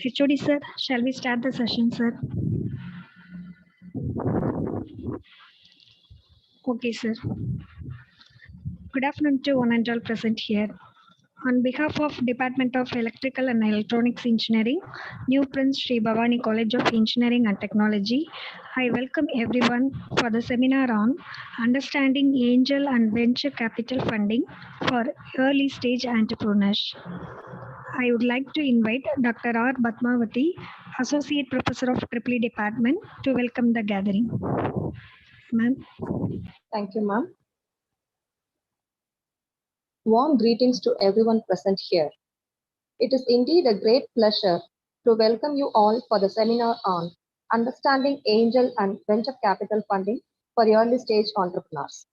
HOD sir, shall we start the session, sir? Okay, sir. Good afternoon to one and all present here. On behalf of Department of Electrical and Electronics Engineering, New Prince Sri Bhavani College of Engineering and Technology, I welcome everyone for the seminar on Understanding Angel and Venture Capital Funding for Early Stage Entrepreneurs. I would like to invite Dr. R. Batmavati, Associate Professor of EEE Department, to welcome the gathering. Ma'am. Thank you, ma'am. Warm greetings to everyone present here. It is indeed a great pleasure to welcome you all for the seminar on Understanding Angel and Venture Capital Funding for Early Stage Entrepreneurs,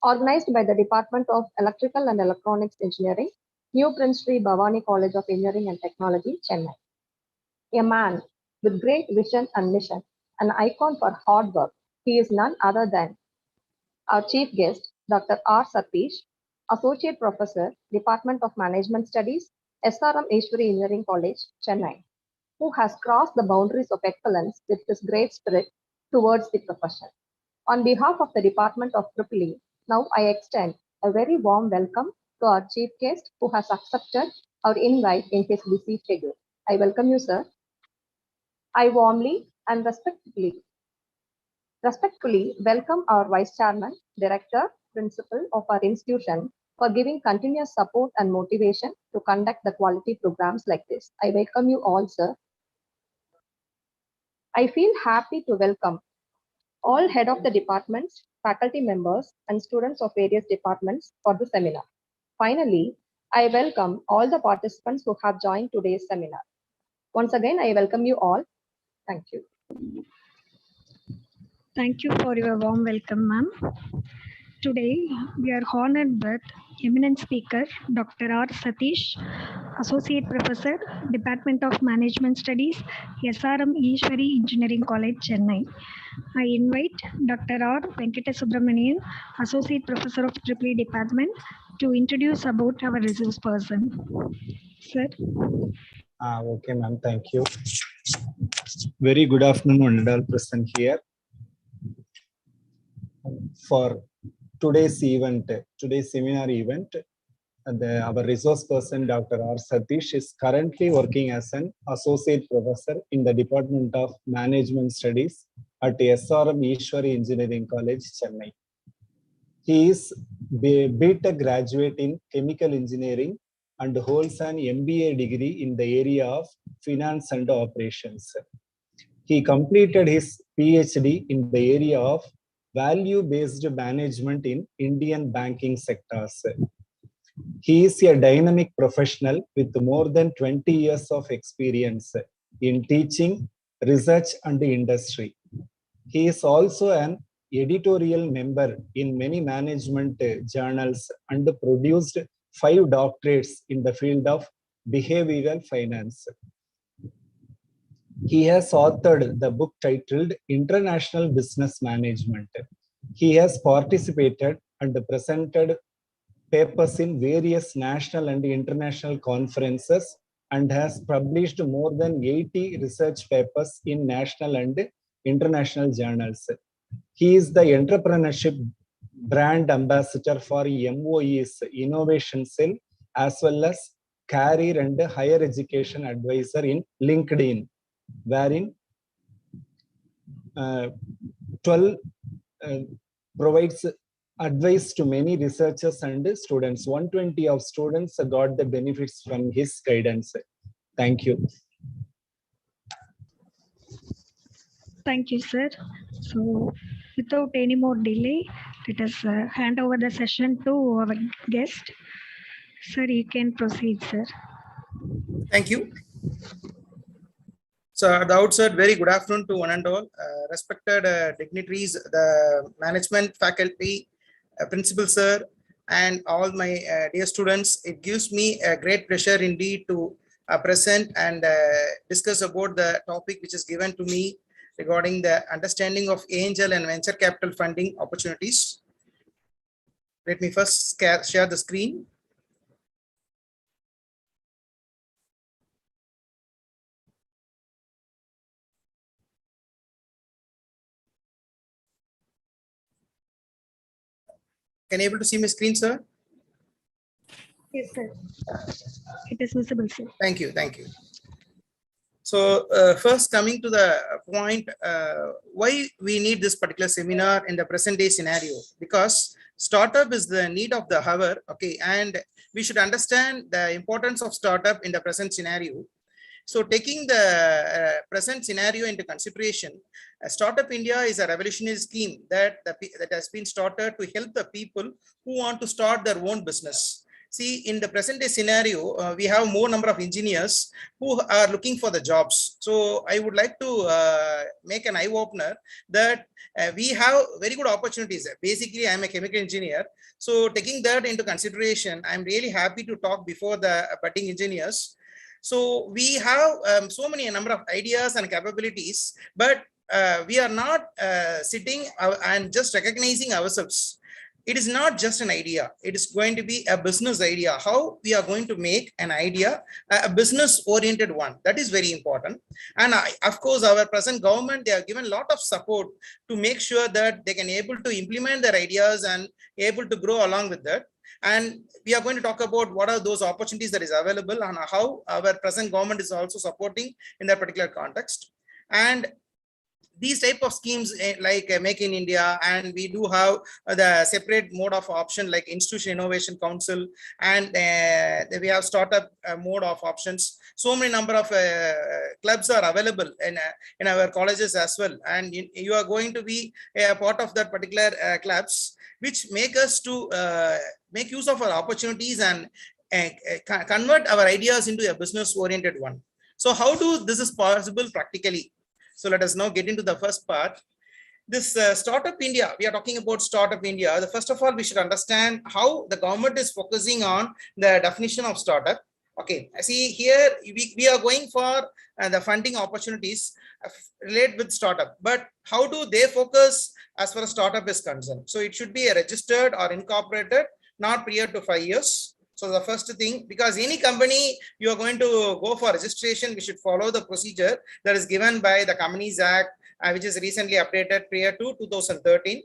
organized by the Department of Electrical and Electronics Engineering, New Prince Sri Bhavani College of Engineering and Technology, Chennai. A man with great vision and mission, an icon for hard work, he is none other than our chief guest, Dr. R. Satish, Associate Professor, Department of Management Studies, SRM Ishwari Engineering College, Chennai, who has crossed the boundaries of excellence with his great spirit towards the profession. On behalf of the Department of EEE, now I extend a very warm welcome to our chief guest who has accepted our invite in his busy schedule. I welcome you, sir. I warmly and respectfully welcome our Vice Chairman, Director, Principal of our institution for giving continuous support and motivation to conduct the quality programs like this. I welcome you all, sir. I feel happy to welcome all head of the departments, faculty members, and students of various departments for the seminar. Finally, I welcome all the participants who have joined today's seminar. Once again, I welcome you all. Thank you. Thank you for your warm welcome, ma'am. Today, we are honored with eminent speaker, Dr. R. Satish, Associate Professor, Department of Management Studies, SRM Ishwari Engineering College, Chennai. I invite Dr. R. Venkata Subramanian, Associate Professor of EEE Department, to introduce about our resource person. Sir. Okay, ma'am. Thank you. Very good afternoon, and all present here. For today's event, today's seminar event, our resource person, Dr. R. Satish, is currently working as an associate professor in the Department of Management Studies at SRM Ishwari Engineering College, Chennai. He is BTech graduate in chemical engineering and holds an MBA degree in the area of finance and operations. He completed his PhD in the area of value-based management in Indian banking sectors. He is a dynamic professional with more than 20 years of experience in teaching, research, and industry. He is also an editorial member in many management journals and produced 5 doctorates in the field of behavioral finance. He has authored the book titled International Business Management. He has participated and presented papers in various national and international conferences and has published more than 80 research papers in national and international journals. He is the entrepreneurship brand ambassador for MOE's Innovation Cell as well as career and higher education advisor in LinkedIn, wherein 12 provides advice to many researchers and students. 120 of students got the benefits from his guidance. Thank you. Thank you, sir. So, without any more delay, let us hand over the session to our guest. Sir, you can proceed, sir. Thank you. So at the outset, very good afternoon to one and all. Respected dignitaries, the management faculty, principal sir, and all my dear students. It gives me a great pleasure indeed to present and discuss about the topic which is given to me regarding the understanding of angel and venture capital funding opportunities. Let me first share the screen. Can you able to see my screen, sir? Yes, sir. It is visible, sir. Thank you. Thank you. So first coming to the point, why we need this particular seminar in the present day scenario, because startup is the need of the hour. Okay. And we should understand the importance of startup in the present scenario. So taking the present scenario into consideration, Startup India is a revolutionary scheme that has been started to help the people who want to start their own business. See, in the present day scenario, we have more number of engineers who are looking for the jobs. So I would like to make an eye opener that we have very good opportunities. Basically, I'm a chemical engineer. So taking that into consideration, I'm really happy to talk before the budding engineers. So we have so many number of ideas and capabilities, but we are not sitting and just recognizing ourselves. It is not just an idea. It is going to be a business idea. How we are going to make an idea a business oriented one. That is very important. And of course, our present government, they have given a lot of support to make sure that they can able to implement their ideas and able to grow along with that. And we are going to talk about what are those opportunities that is available and how our present government is also supporting in that particular context. And these type of schemes like Make in India, and we do have the separate mode of option like Institution Innovation Council, and we have startup mode of options. So many number of clubs are available in our colleges as well, and you are going to be a part of that particular clubs, which make us to make use of our opportunities and convert our ideas into a business oriented one. So how do this is possible practically? So let us now get into the first part. This Startup India, we are talking about Startup India. First of all, we should understand how the government is focusing on the definition of startup. Okay, see here, we are going for the funding opportunities related with startup, but how do they focus as far as startup is concerned? So it should be a registered or incorporated, not prior to 5 years. So the first thing, because any company you are going to go for registration, we should follow the procedure that is given by the Companies Act, which is recently updated prior to 2013.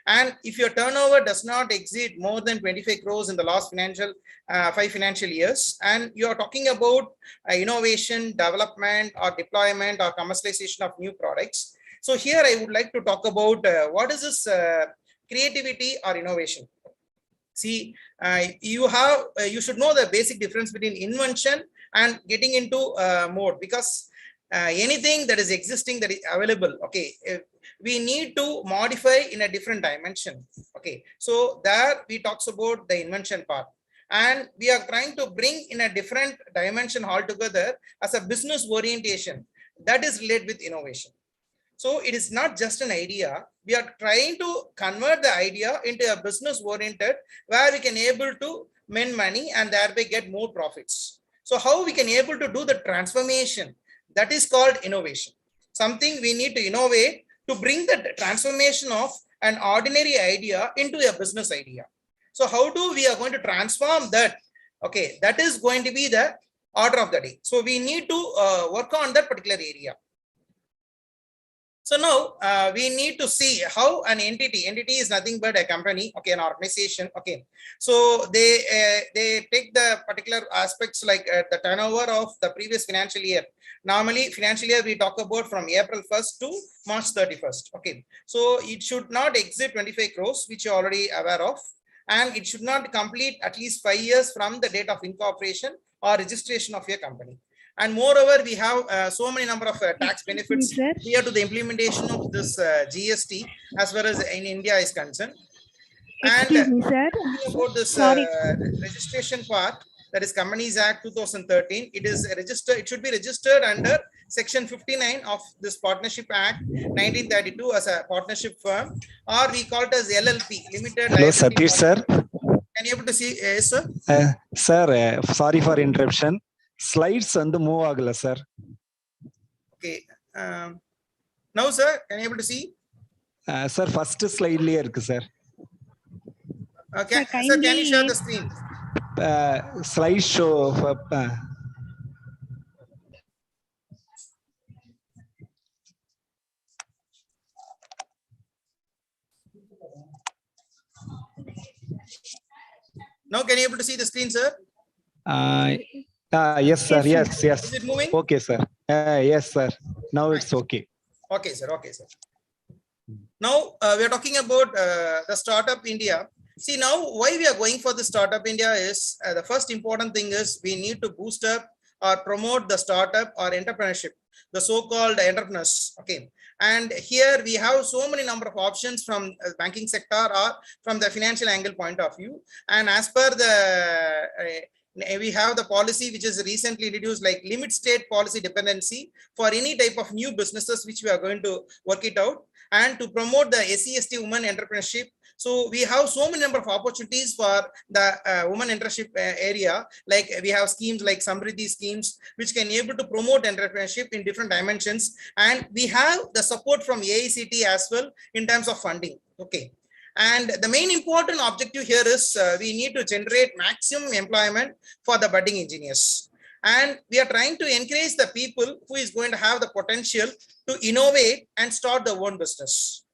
And if your turnover does not exceed more than 25 crores in the last 5 financial years, and you are talking about innovation, development, or deployment, or commercialization of new products. So here I would like to talk about what is this creativity or innovation. See, you should know the basic difference between invention and getting into mode, because anything that is existing, that is available, okay, we need to modify in a different dimension. Okay, so there we talks about the invention part, and we are trying to bring in a different dimension altogether as a business orientation that is related with innovation. So it is not just an idea. We are trying to convert the idea into a business oriented where we can able to make money and thereby get more profits. So how we can able to do the transformation, that is called innovation. Something we need to innovate to bring the transformation of an ordinary idea into a business idea. So how do we are going to transform that? Okay, that is going to be the order of the day. So we need to work on that particular area. So now we need to see how an entity is nothing but a company, okay, an organization, okay. So they take the particular aspects like the turnover of the previous financial year. Normally financial year we talk about from April 1st to March 31st, okay. So it should not exceed 25 crores, which you're already aware of, and it should not complete at least 5 years from the date of incorporation or registration of your company. And moreover, we have so many number of tax benefits here to the implementation of this GST as far as in India is concerned. Excuse me, sir. About this registration part, that is Companies Act 2013, it is registered. It should be registered under Section 59 of this Partnership Act 1932 as a partnership firm, or we call it as LLP, Limited. Hello, Satish sir. Can you able to see? Yes, sir. Sir, sorry for interruption. Slides and the move agla, sir. Okay. Now, sir, can you able to see? Sir, first slide layer, sir. Okay, sir, can you share the screen? Slide show. Now can you able to see the screen, sir? Yes, sir. Yes, yes. Is it moving? Okay, sir. Yes, sir. Now it's Fine. okay. Okay, sir. Okay, sir. Now we are talking about the startup India. See, now why we are going for the startup India is the first important thing is we need to boost up or promote the startup or entrepreneurship, the so-called entrepreneurs. Okay, and here we have so many number of options from banking sector or from the financial angle point of view. And as per the we have the policy which is recently reduced, like limit state policy dependency for any type of new businesses which we are going to work it out, and to promote the SC/ST women entrepreneurship. So we have so many number of opportunities for the women entrepreneurship area. Like we have schemes like Samriddhi schemes, which can able to promote entrepreneurship in different dimensions. And we have the support from AICT as well in terms of funding. Okay. And the main important objective here is we need to generate maximum employment for the budding engineers. And we are trying to encourage the people who is going to have the potential to innovate and start their own business.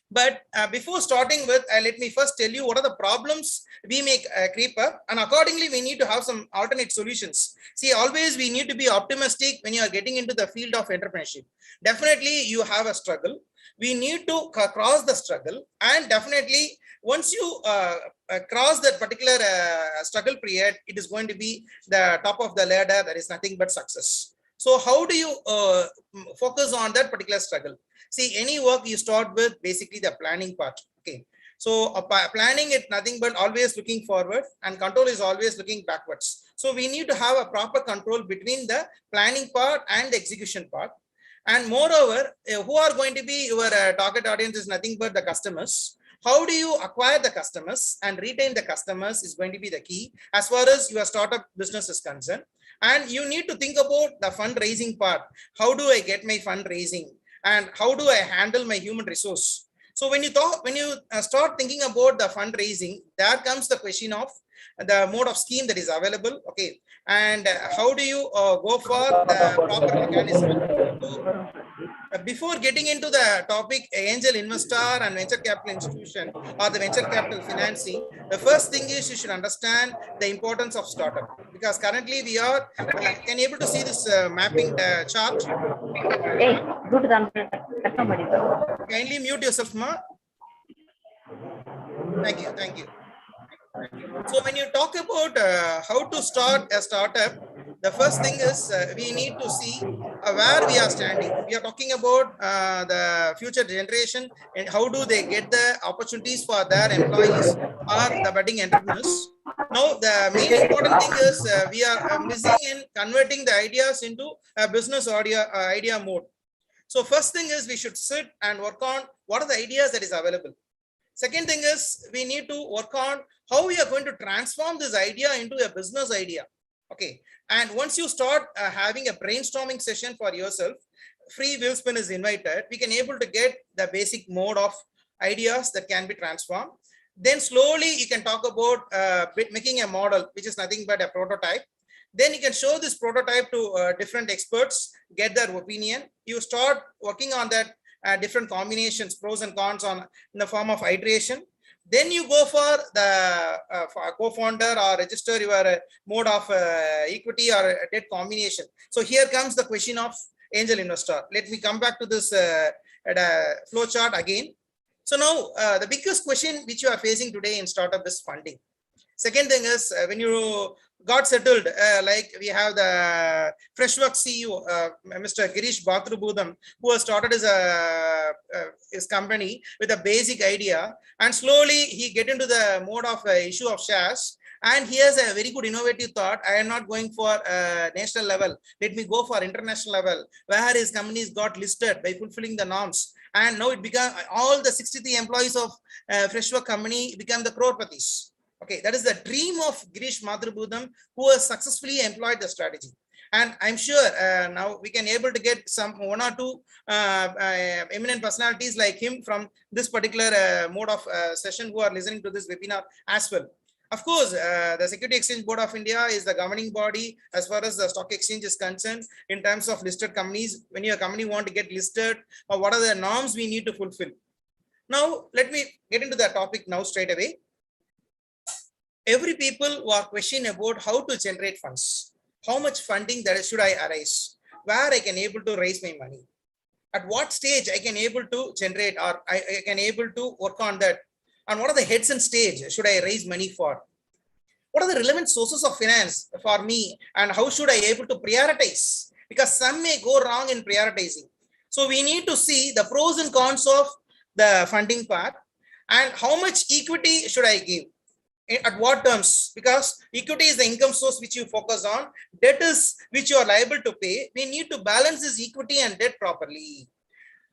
But before starting with, let me first tell you what are the problems we may creep up, and accordingly we need to have some alternate solutions. See, always we need to be optimistic when you are getting into the field of entrepreneurship. Definitely you have a struggle. We need to cross the struggle, and definitely once you cross that particular struggle period, it is going to be the top of the ladder. There is nothing but success. So how do you focus on that particular struggle? See, any work you start with basically the planning part. Okay, so planning it nothing but always looking forward, and control is always looking backwards. So we need to have a proper control between the planning part and the execution part. And moreover, who are going to be your target audience is nothing but the customers. How do you acquire the customers and retain the customers is going to be the key as far as your startup business is concerned. And you need to think about the fundraising part. How do I get my fundraising, and how do I handle my human resource? So when you start thinking about the fundraising, there comes the question of the mode of scheme that is available. Okay, and how do you go for the proper mechanism? So, before getting into the topic angel investor and venture capital institution or the venture capital financing, the first thing is you should understand the importance of startup, because currently we are can able to see this mapping chart. Kindly mute yourself, ma. Thank you, thank you. So when you talk about how to start a startup, the first thing is we need to see where we are standing. We are talking about the future generation and how do they get the opportunities for their employees or the budding entrepreneurs. Now, the main important thing is we are missing in converting the ideas into a business idea mode. So first thing is we should sit and work on what are the ideas that is available. Second thing is we need to work on how we are going to transform this idea into a business idea. Okay, and once you start having a brainstorming session for yourself, free wheel spin is invited. We can able to get the basic mode of ideas that can be transformed. Then slowly you can talk about making a model, which is nothing but a prototype. Then you can show this prototype to different experts, get their opinion. You start working on that different combinations, pros and cons in the form of iteration. Then you go for the co-founder or register your mode of equity or debt combination. So here comes the question of angel investor. Let me come back to this flow chart again. So now the biggest question which you are facing today in startup is funding. Second thing is when you got settled, like we have the Freshwork CEO, Mr. Girish Bhatrubudam, who has started his company with a basic idea, and slowly he get into the mode of issue of shares. And he has a very good innovative thought. I am not going for national level. Let me go for international level, where his companies got listed by fulfilling the norms. And now it became all the 63 employees of Freshwork company become the crorepathies. Okay, that is the dream of Girish Madhrubudam, who has successfully employed the strategy. And I'm sure now we can able to get one or two eminent personalities like him from this particular mode of session who are listening to this webinar as well. Of course, the Security Exchange Board of India is the governing body as far as the stock exchange is concerned in terms of listed companies. When your company want to get listed, or what are the norms we need to fulfill. Now, let me get into the topic now straight away. every people who are questioning about how to generate funds, how much funding that should I arise, where I can able to raise my money, at what stage I can able to generate, or I can able to work on that, and what are the heads and stage should I raise money for, what are the relevant sources of finance for me, and how should I able to prioritize, because some may go wrong in prioritizing. So we need to see the pros and cons of the funding part, and how much equity should I give, at what terms, because equity is the income source which you focus on, debt is which you are liable to pay. We need to balance this equity and debt properly.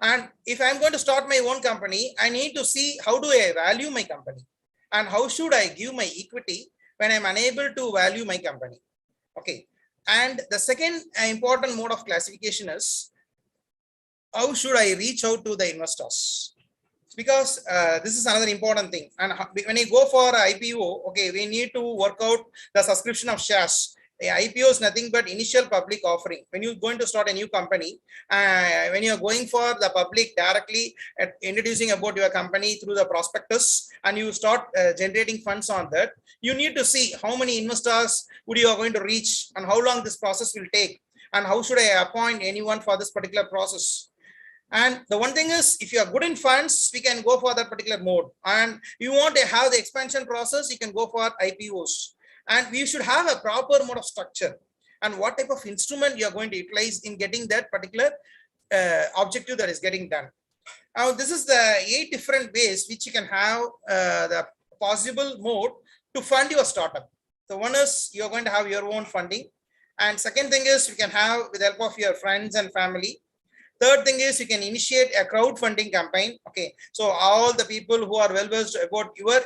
And if I'm going to start my own company, I need to see how do I value my company, and how should I give my equity when I'm unable to value my company. Okay. And the second important mode of classification is, how should I reach out to the investors? Because this is another important thing. And when I go for IPO, okay, we need to work out the subscription of shares. The IPO is nothing but initial public offering. When you're going to start a new company, when you're going for the public directly introducing about your company through the prospectus, and you start generating funds on that, you need to see how many investors would you are going to reach, and how long this process will take, and how should I appoint anyone for this particular process. And the one thing is, if you are good in funds, we can go for that particular mode. And you want to have the expansion process, you can go for IPOs. And we should have a proper mode of structure, and what type of instrument you are going to utilize in getting that particular objective that is getting done. Now, this is the 8 different ways which you can have the possible mode to fund your startup. So one is you're going to have your own funding. And second thing is you can have with the help of your friends and family. Third thing is you can initiate a crowdfunding campaign. Okay, so all the people who are well versed about your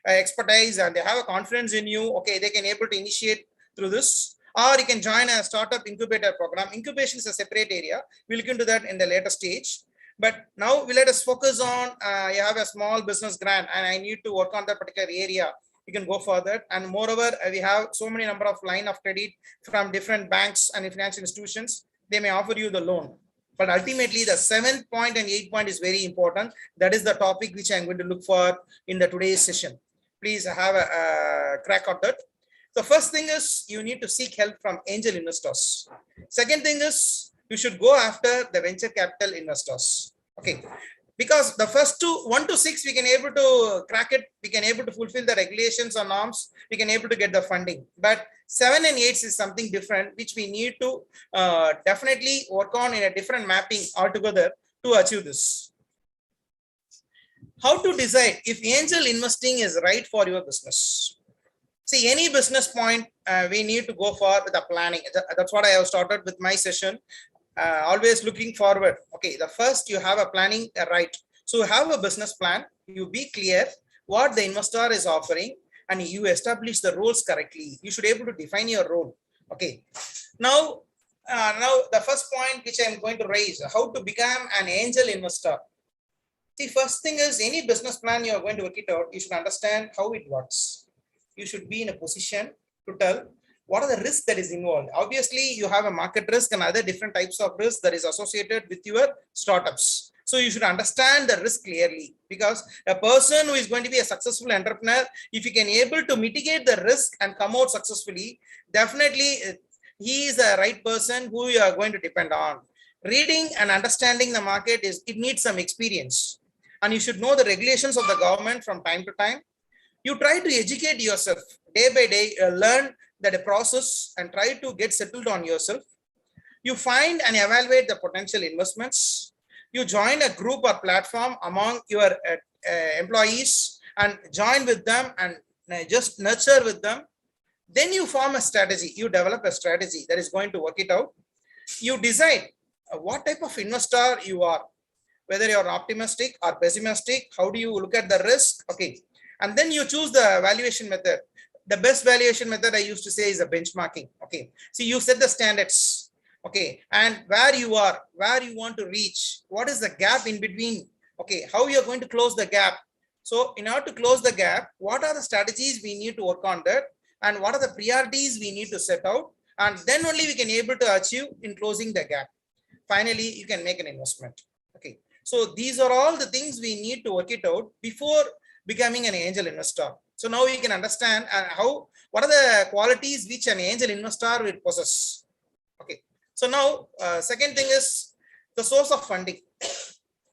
expertise and they have a confidence in you, okay, they can able to initiate through this. Or you can join a startup incubator program. Incubation is a separate area. We'll look into that in the later stage. But now we let us focus on you have a small business grant and I need to work on that particular area. You can go further. And moreover, we have so many number of line of credit from different banks and financial institutions. They may offer you the loan. But ultimately, the 7th point and 8th point is very important. That is the topic which I'm going to look for in the today's session. Please have a crack at that. The first thing is you need to seek help from angel investors. Second thing is you should go after the venture capital investors. Okay. Because the first two, 1 to 6, we can able to crack it. We can able to fulfill the regulations or norms. We can able to get the funding. But 7 and 8 is something different, which we need to definitely work on in a different mapping altogether to achieve this. How to decide if angel investing is right for your business? See, any business point, we need to go for the planning. That's what I have started with my session. Always looking forward. Okay, the first you have a planning right. So you have a business plan. You be clear what the investor is offering, and you establish the roles correctly. You should be able to define your role. Okay. Now the first point which I'm going to raise, how to become an angel investor. See, first thing is any business plan you are going to work it out. You should understand how it works. You should be in a position to tell what are the risks that is involved. Obviously, you have a market risk and other different types of risk that is associated with your startups. So you should understand the risk clearly, because a person who is going to be a successful entrepreneur, if he can able to mitigate the risk and come out successfully, definitely he is the right person who you are going to depend on. Reading and understanding the market it needs some experience, and you should know the regulations of the government from time to time. You try to educate yourself day by day, learn the process and try to get settled on yourself. You find and evaluate the potential investments. You join a group or platform among your employees and join with them and just nurture with them. Then you form a strategy. You develop a strategy that is going to work it out. You decide what type of investor you are, whether you're optimistic or pessimistic. How do you look at the risk? Okay. And then you choose the valuation method. The best valuation method I used to say is a benchmarking. Okay. See, you set the standards. Okay. And where you are, where you want to reach, what is the gap in between? Okay. How you're going to close the gap. So in order to close the gap, what are the strategies we need to work on that? And what are the priorities we need to set out? And then only we can able to achieve in closing the gap. Finally, you can make an investment. Okay. So these are all the things we need to work it out before becoming an angel investor. So now you can understand what are the qualities which an angel investor will possess. Okay. So now second thing is the source of funding.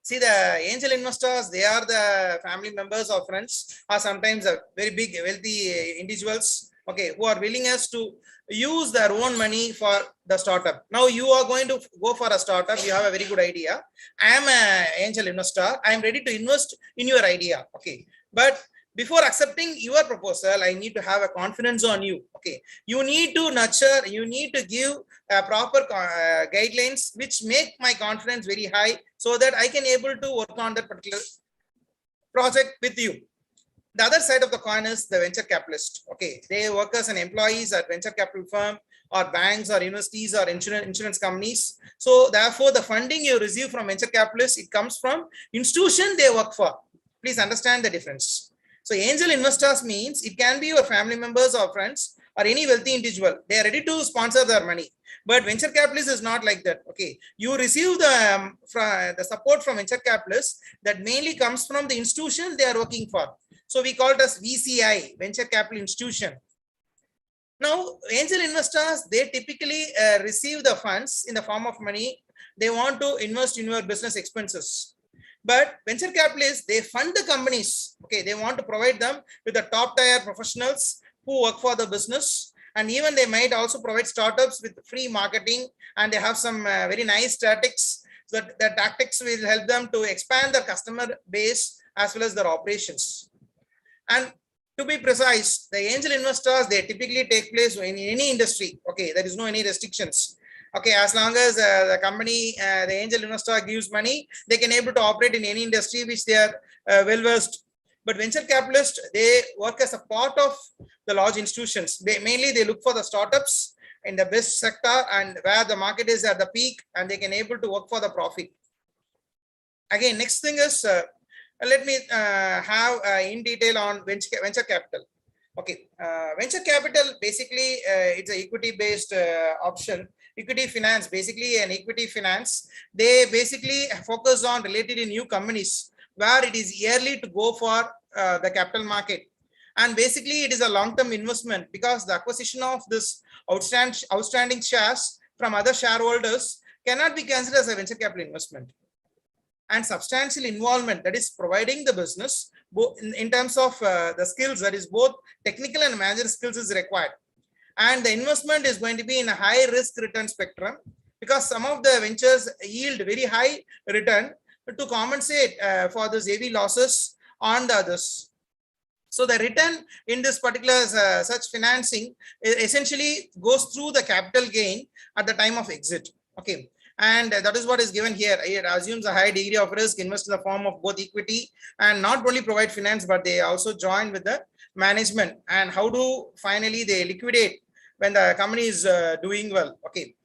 See, the angel investors, they are the family members or friends, or sometimes very big, wealthy individuals, okay, who are willing us to use their own money for the startup. Now you are going to go for a startup, you have a very good idea. I am an angel investor, I am ready to invest in your idea, okay. But before accepting your proposal, I need to have a confidence on you, okay. You need to nurture, you need to give proper guidelines which make my confidence very high, so that I can able to work on that particular project with you. The other side of the coin is the venture capitalist. Okay, they work as an employees at venture capital firm or banks or universities or insurance companies. So therefore, the funding you receive from venture capitalists, it comes from institution they work for. Please understand the difference. So angel investors means it can be your family members or friends or any wealthy individual. They are ready to sponsor their money. But venture capitalists is not like that. Okay, you receive the support from venture capitalists that mainly comes from the institution they are working for. So we call it as VCI, venture capital institution. Now, angel investors, they typically receive the funds in the form of money. They want to invest in your business expenses. But venture capitalists, they fund the companies. Okay, they want to provide them with the top tier professionals who work for the business. And even they might also provide startups with free marketing, and they have some very nice tactics. So that the tactics will help them to expand their customer base as well as their operations. And to be precise, the angel investors, they typically take place in any industry. Okay, there is no any restrictions. Okay, as long as the company, the angel investor gives money, they can able to operate in any industry which they are well versed. But venture capitalists, they work as a part of the large institutions. They look for the startups in the best sector and where the market is at the peak, and they can able to work for the profit. Again, next thing is let me have in detail on venture capital. Okay, venture capital basically it's an equity based option. Equity finance, basically an equity finance. They basically focus on related in new companies where it is yearly to go for the capital market. And basically it is a long-term investment, because the acquisition of this outstanding shares from other shareholders cannot be considered as a venture capital investment. And substantial involvement, that is providing the business in terms of the skills, that is both technical and managerial skills is required. And the investment is going to be in a high risk return spectrum, because some of the ventures yield very high return to compensate for those heavy losses on the others. So the return in this particular such financing essentially goes through the capital gain at the time of exit. Okay. And that is what is given here. It assumes a high degree of risk, invest in the form of both equity, and not only provide finance, but they also join with the management. And how do finally they liquidate when the company is doing well. Okay.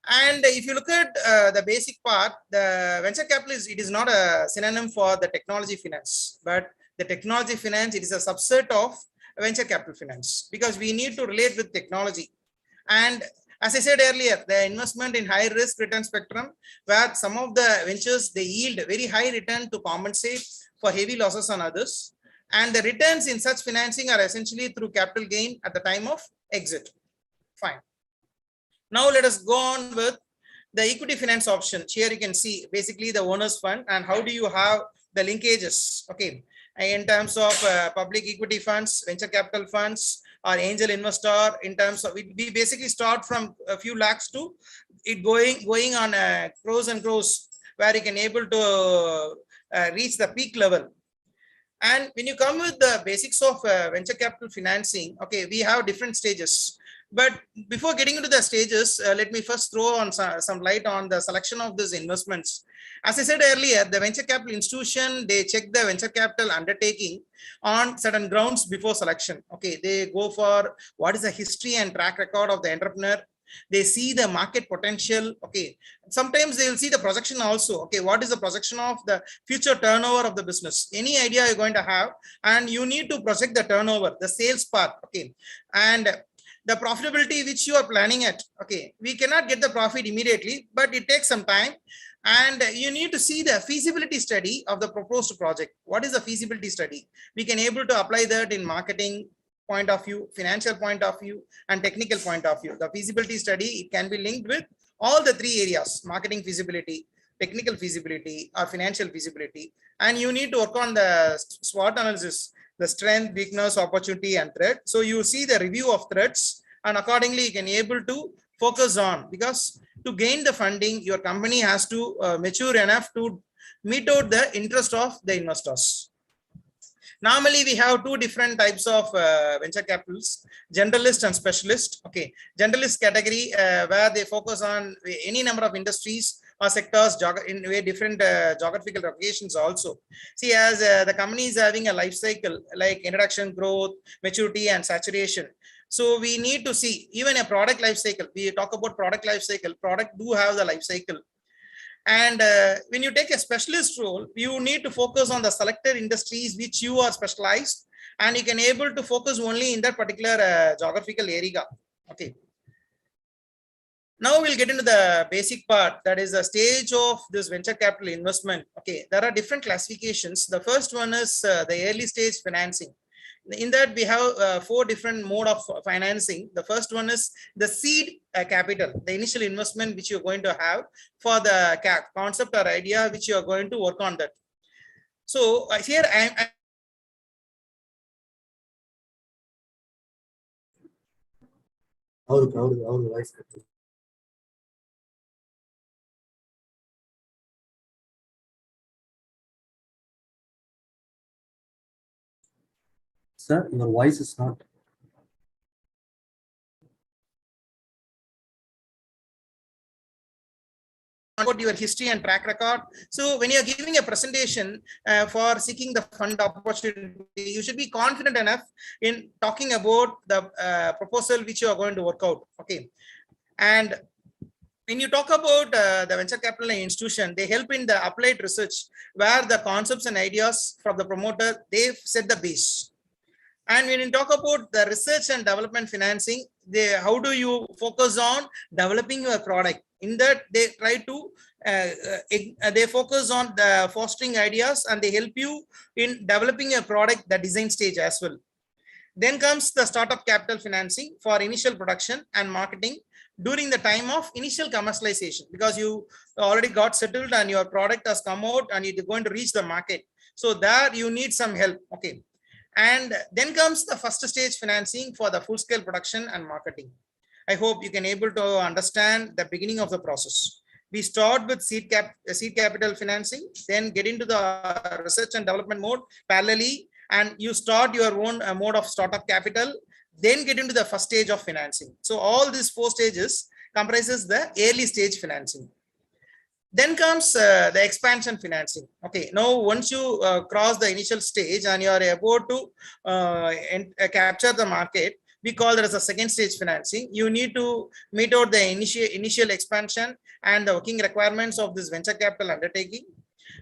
And if you look at the basic part, the venture capital it is not a synonym for the technology finance, but the technology finance, it is a subset of venture capital finance, because we need to relate with technology. And as I said earlier, the investment in high risk return spectrum, where some of the ventures, they yield very high return to compensate for heavy losses on others. And the returns in such financing are essentially through capital gain at the time of exit. Fine. Now let us go on with the equity finance option. Here you can see basically the owner's fund and how do you have the linkages. Okay. In terms of public equity funds, venture capital funds, or angel investor, in terms of we basically start from a few lakhs to it going on crores and crores, where you can able to reach the peak level. And when you come with the basics of venture capital financing, okay, we have different stages. But before getting into the stages, let me first throw on some light on the selection of these investments. As I said earlier, the venture capital institution, they check the venture capital undertaking on certain grounds before selection. Okay, they go for what is the history and track record of the entrepreneur. They see the market potential. Okay, sometimes they will see the projection also. Okay, what is the projection of the future turnover of the business? Any idea you're going to have, and you need to project the turnover, the sales part. Okay, and the profitability which you are planning at. Okay, we cannot get the profit immediately, but it takes some time. And you need to see the feasibility study of the proposed project. What is the feasibility study? We can able to apply that in marketing point of view, financial point of view, and technical point of view. The feasibility study, it can be linked with all the three areas: marketing feasibility, technical feasibility, or financial feasibility. And you need to work on the SWOT analysis, the strength, weakness, opportunity, and threat. So you see the review of threats, and accordingly you can able to focus on, because to gain the funding, your company has to mature enough to meet out the interest of the investors. Normally, we have two different types of venture capitals: generalist and specialist. Okay, generalist category where they focus on any number of industries or sectors in very different geographical locations also. See, as the company is having a life cycle like introduction, growth, maturity, and saturation. So we need to see even a product life cycle. We talk about product life cycle. Product do have the life cycle. And when you take a specialist role, you need to focus on the selected industries which you are specialized, and you can able to focus only in that particular geographical area. Okay. Now we'll get into the basic part, that is the stage of this venture capital investment. Okay, there are different classifications. The first one is the early stage financing. In that we have four different mode of financing. The first one is the seed capital, the initial investment which you're going to have for the concept or idea which you are going to work on that. So here Sir, your voice is not. About your history and track record. So when you're giving a presentation for seeking the fund opportunity, you should be confident enough in talking about the proposal which you are going to work out. Okay. And when you talk about the venture capital institution, they help in the applied research where the concepts and ideas from the promoter, they set the base. And when you talk about the research and development financing, how do you focus on developing your product? In that, they try to, they focus on the fostering ideas, and they help you in developing a product, the design stage as well. Then comes the startup capital financing for initial production and marketing during the time of initial commercialization, because you already got settled and your product has come out and it is going to reach the market. So there you need some help. Okay. And then comes the first stage financing for the full scale production and marketing. I hope you can able to understand the beginning of the process. We start with seed capital financing, then get into the research and development mode parallelly, and you start your own mode of startup capital, then get into the first stage of financing. So all these four stages comprises the early stage financing. Then comes the expansion financing. Okay, now once you cross the initial stage and you are about to capture the market, we call that as a second stage financing. You need to meet out the initial expansion and the working requirements of this venture capital undertaking.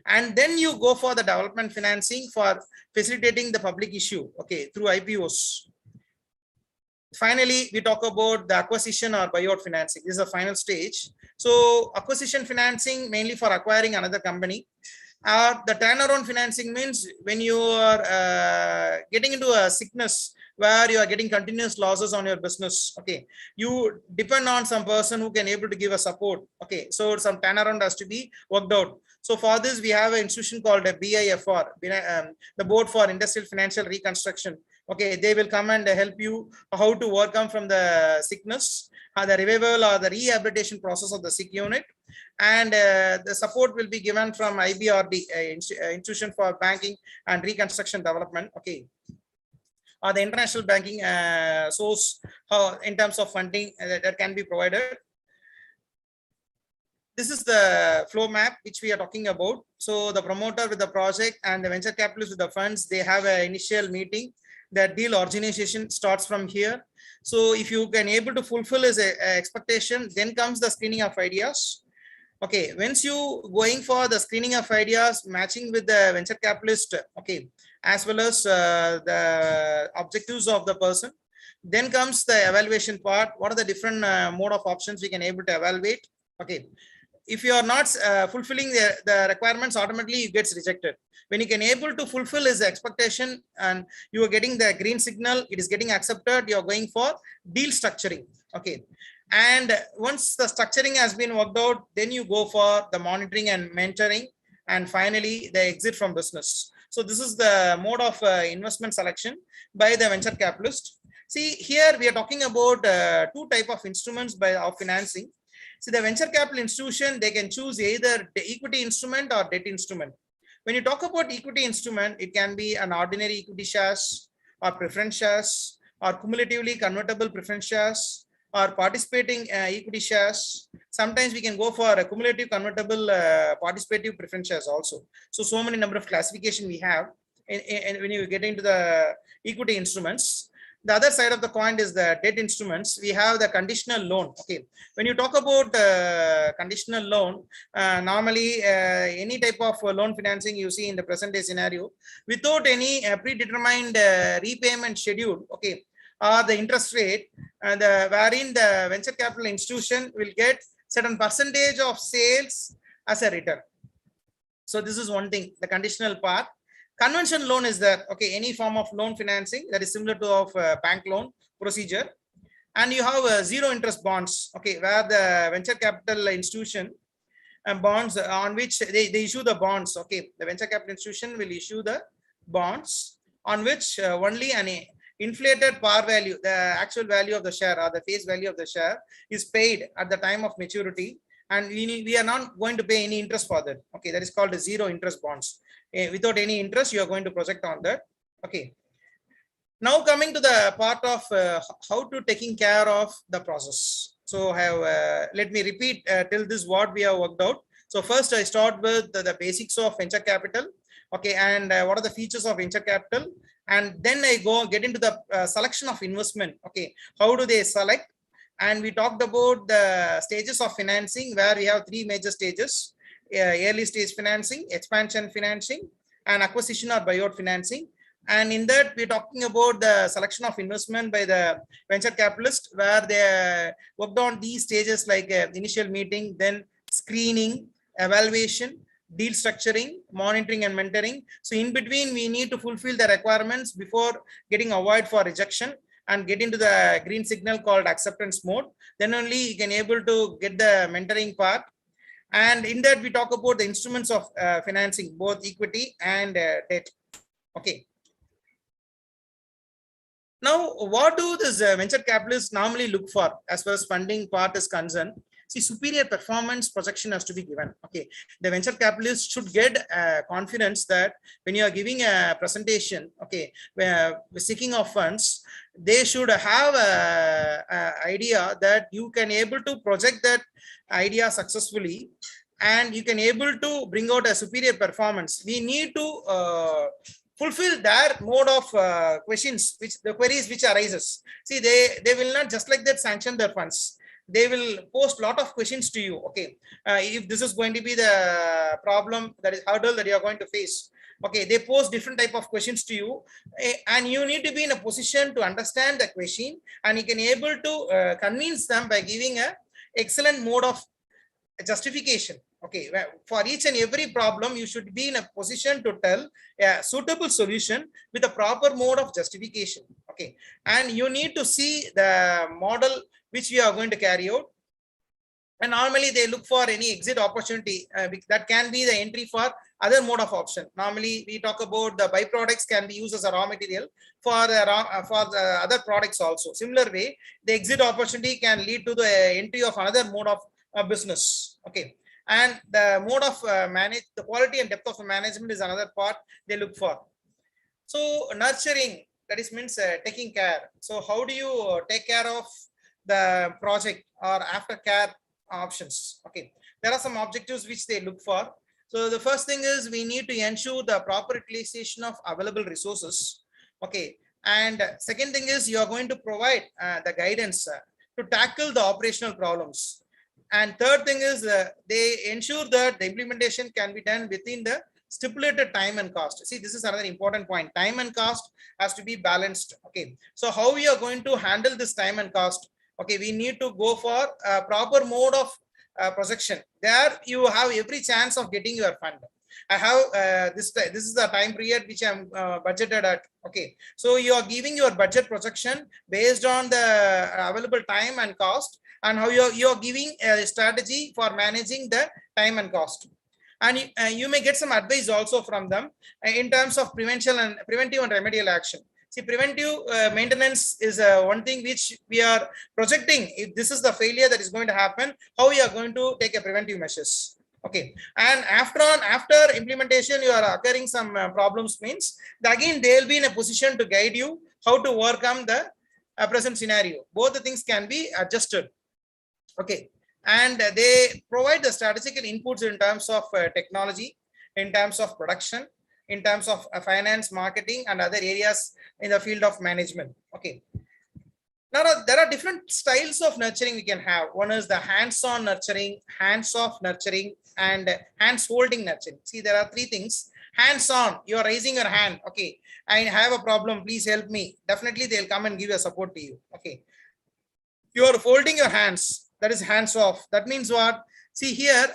And then you go for the development financing for facilitating the public issue, okay, through IPOs. Finally, we talk about the acquisition or buyout financing. This is the final stage. So acquisition financing mainly for acquiring another company. The turnaround financing means when you are getting into a sickness where you are getting continuous losses on your business. Okay, you depend on some person who can able to give a support. Okay, so some turnaround has to be worked out. So for this, we have an institution called a BIFR, the Board for Industrial Financial Reconstruction. Okay, they will come and help you how to overcome from the sickness, the revival or the rehabilitation process of the sick unit. And the support will be given from IBRD, Institution for Banking and Reconstruction Development. Okay, or the international banking source in terms of funding that can be provided. This is the flow map which we are talking about. So the promoter with the project and the venture capitalists with the funds, they have an initial meeting. The deal organization starts from here. So if you can able to fulfill his expectation, then comes the screening of ideas. Okay, once you going for the screening of ideas, matching with the venture capitalist, okay, as well as the objectives of the person, then comes the evaluation part. What are the different mode of options we can able to evaluate? Okay, if you are not fulfilling the requirements, automatically it gets rejected. When you can able to fulfill his expectation and you are getting the green signal, it is getting accepted, you are going for deal structuring. Okay. And once the structuring has been worked out, then you go for the monitoring and mentoring, and finally the exit from business. So this is the mode of investment selection by the venture capitalist. See, here we are talking about two type of instruments of financing. See, the venture capital institution, they can choose either the equity instrument or debt instrument. When you talk about equity instrument, it can be an ordinary equity shares or preference shares or cumulatively convertible preference shares or participating equity shares. Sometimes we can go for a cumulative convertible participative preference shares also. So many number of classification we have. And when you get into the equity instruments, the other side of the coin is the debt instruments. We have the conditional loan. Okay, when you talk about conditional loan, normally any type of loan financing you see in the present day scenario, without any predetermined repayment schedule, okay, or the interest rate, wherein the venture capital institution will get certain percentage of sales as a return. So this is one thing, the conditional part. Conventional loan is that, okay, any form of loan financing that is similar to of bank loan procedure. And you have zero interest bonds, okay, where the venture capital institution bonds on which they issue the bonds. Okay, the venture capital institution will issue the bonds on which only an inflated par value, the actual value of the share or the face value of the share is paid at the time of maturity. And we are not going to pay any interest for that. Okay, that is called the zero interest bonds. Without any interest, you are going to project on that. Okay. Now coming to the part of how to taking care of the process. So let me repeat till this what we have worked out. So first I start with the basics of venture capital. Okay, and what are the features of venture capital? And then I get into the selection of investment. Okay, how do they select? And we talked about the stages of financing, where we have three major stages: early stage financing, expansion financing, and acquisition or buyout financing. And in that, we're talking about the selection of investment by the venture capitalist, where they worked on these stages like initial meeting, then screening, evaluation, deal structuring, monitoring and mentoring. So in between, we need to fulfill the requirements before getting avoid for rejection and get into the green signal called acceptance mode. Then only you can able to get the mentoring part. And in that, we talk about the instruments of financing, both equity and debt. Okay. Now, what do this venture capitalists normally look for as far as funding part is concerned? See, superior performance projection has to be given. Okay, the venture capitalists should get confidence that when you are giving a presentation, okay, where seeking of funds, they should have a idea that you can able to project that idea successfully, and you can able to bring out a superior performance. We need to fulfill their mode of questions, which the queries which arises. See, they will not just like that sanction their funds. They will post a lot of questions to you. Okay, if this is going to be the problem, that is hurdle that you are going to face. Okay, they post different type of questions to you, and you need to be in a position to understand the question, and you can able to convince them by giving a excellent mode of justification. Okay, for each and every problem, you should be in a position to tell a suitable solution with a proper mode of justification. Okay, and you need to see the model which we are going to carry out. And normally they look for any exit opportunity that can be the entry for other mode of option. Normally we talk about the byproducts can be used as a raw material for the other products also. Similar way, the exit opportunity can lead to the entry of another mode of business. Okay, and the mode of the quality and depth of the management is another part they look for. So nurturing, that is means taking care. So how do you take care of the project or aftercare options? Okay, there are some objectives which they look for. So the first thing is we need to ensure the proper utilization of available resources. Okay, and second thing is you are going to provide the guidance to tackle the operational problems. And third thing is they ensure that the implementation can be done within the stipulated time and cost. See, this is another important point. Time and cost has to be balanced. Okay, so how we are going to handle this time and cost? Okay, we need to go for a proper mode of projection. There you have every chance of getting your fund. I have this is the time period which I'm budgeted at. Okay, so you are giving your budget projection based on the available time and cost, and how you're giving a strategy for managing the time and cost. And you may get some advice also from them in terms of preventive and remedial action. See, preventive maintenance is one thing which we are projecting. If this is the failure that is going to happen, how we are going to take a preventive measures. Okay, and after implementation, you are occurring some problems, means again they will be in a position to guide you how to overcome the present scenario. Both the things can be adjusted. Okay, and they provide the strategical inputs in terms of technology, in terms of production, in terms of finance, marketing, and other areas in the field of management. Okay. Now, there are different styles of nurturing we can have. One is the hands-on nurturing, hands-off nurturing, and hands-holding nurturing. See, there are three things. Hands-on, you are raising your hand. Okay, I have a problem, please help me. Definitely, they'll come and give a support to you. Okay. You are folding your hands. That is hands-off. That means what? See here,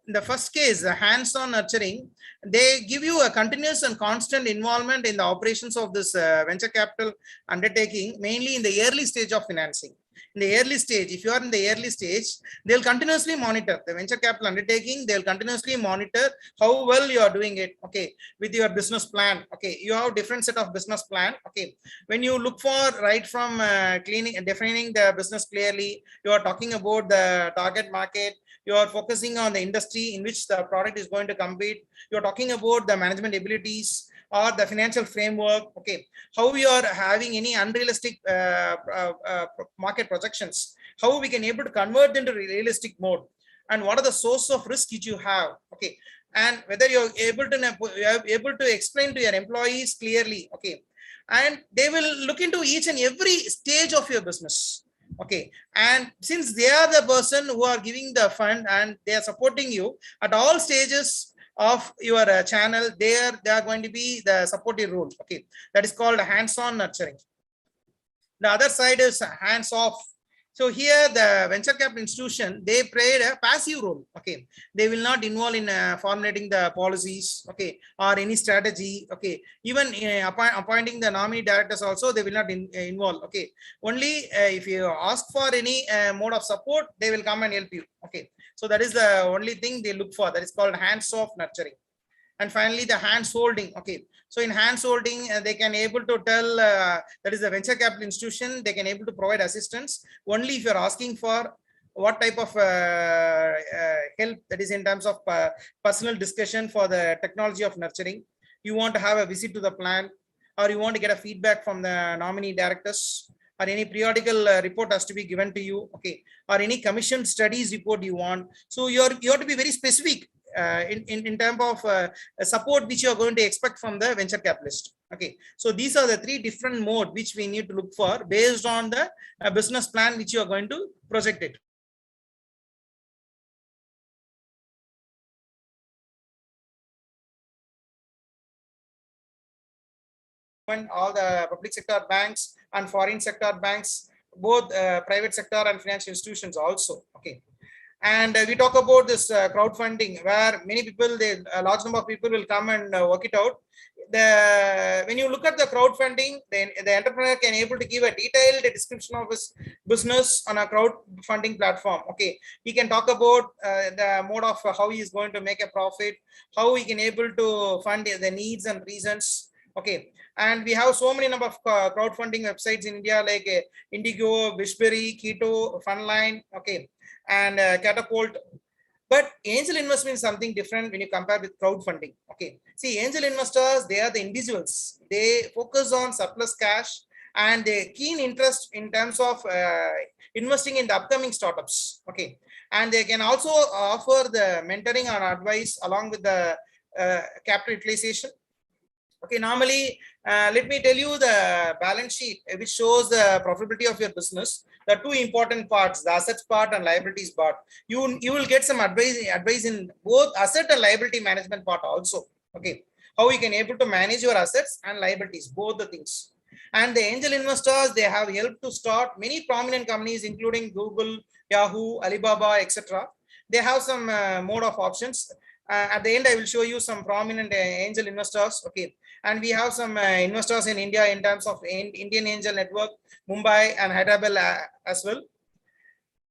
in the first case, the hands-on nurturing, they give you a continuous and constant involvement in the operations of this venture capital undertaking, mainly in the early stage of financing. In the early stage, if you are in the early stage, they'll continuously monitor the venture capital undertaking. They'll continuously monitor how well you are doing it. Okay, with your business plan. Okay, you have different set of business plan. Okay, when you look for right from cleaning and defining the business clearly, you are talking about the target market. You are focusing on the industry in which the product is going to compete. You're talking about the management abilities or the financial framework. Okay, how we are having any unrealistic market projections, how we can able to convert into realistic mode, and what are the source of risk which you have. Okay, and whether you're able to explain to your employees clearly. Okay, and they will look into each and every stage of your business. Okay, and since they are the person who are giving the fund and they are supporting you at all stages of your channel, they are going to be the supportive role. Okay, that is called hands-on nurturing. The other side is hands-off. So here the venture capital institution, they played a passive role. Okay, they will not involve in formulating the policies. Okay, or any strategy. Okay, even appointing the nominee directors also, they will not involve. Okay, only if you ask for any mode of support, they will come and help you. Okay, so that is the only thing they look for. That is called hands-off nurturing. And finally, the hands holding. Okay, so in hands holding, they can able to tell that is the venture capital institution. They can able to provide assistance only if you're asking for what type of help, that is in terms of personal discussion for the technology of nurturing. You want to have a visit to the plant, or you want to get a feedback from the nominee directors, or any periodical report has to be given to you. Okay, or any commissioned studies report you want. So you have to be very specific in terms of support which you are going to expect from the venture capitalist. Okay, so these are the three different modes which we need to look for based on the business plan which you are going to project it. When all the public sector banks and foreign sector banks, both private sector and financial institutions also. Okay. And we talk about this crowdfunding, where many people, a large number of people will come and work it out. When you look at the crowdfunding, then the entrepreneur can able to give a detailed description of his business on a crowdfunding platform. Okay, he can talk about the mode of how he is going to make a profit, how he can able to fund the needs and reasons. Okay, and we have so many number of crowdfunding websites in India, like Indigo, Wishberry, Keto, Fundline. Okay, and Catapult. But angel investment is something different when you compare with crowdfunding. Okay, see, angel investors, they are the individuals. They focus on surplus cash and they keen interest in terms of investing in the upcoming startups. Okay, and they can also offer the mentoring and advice along with the capital utilization. Okay, normally, let me tell you the balance sheet which shows the profitability of your business. The two important parts, the assets part and liabilities part. You will get some advice in both asset and liability management part also. Okay, how you can able to manage your assets and liabilities, both the things. And the angel investors, they have helped to start many prominent companies, including Google, Yahoo, Alibaba, etc. They have some mode of options. At the end, I will show you some prominent angel investors. Okay, and we have some investors in India in terms of Indian Angel Network, Mumbai and Hyderabad as well.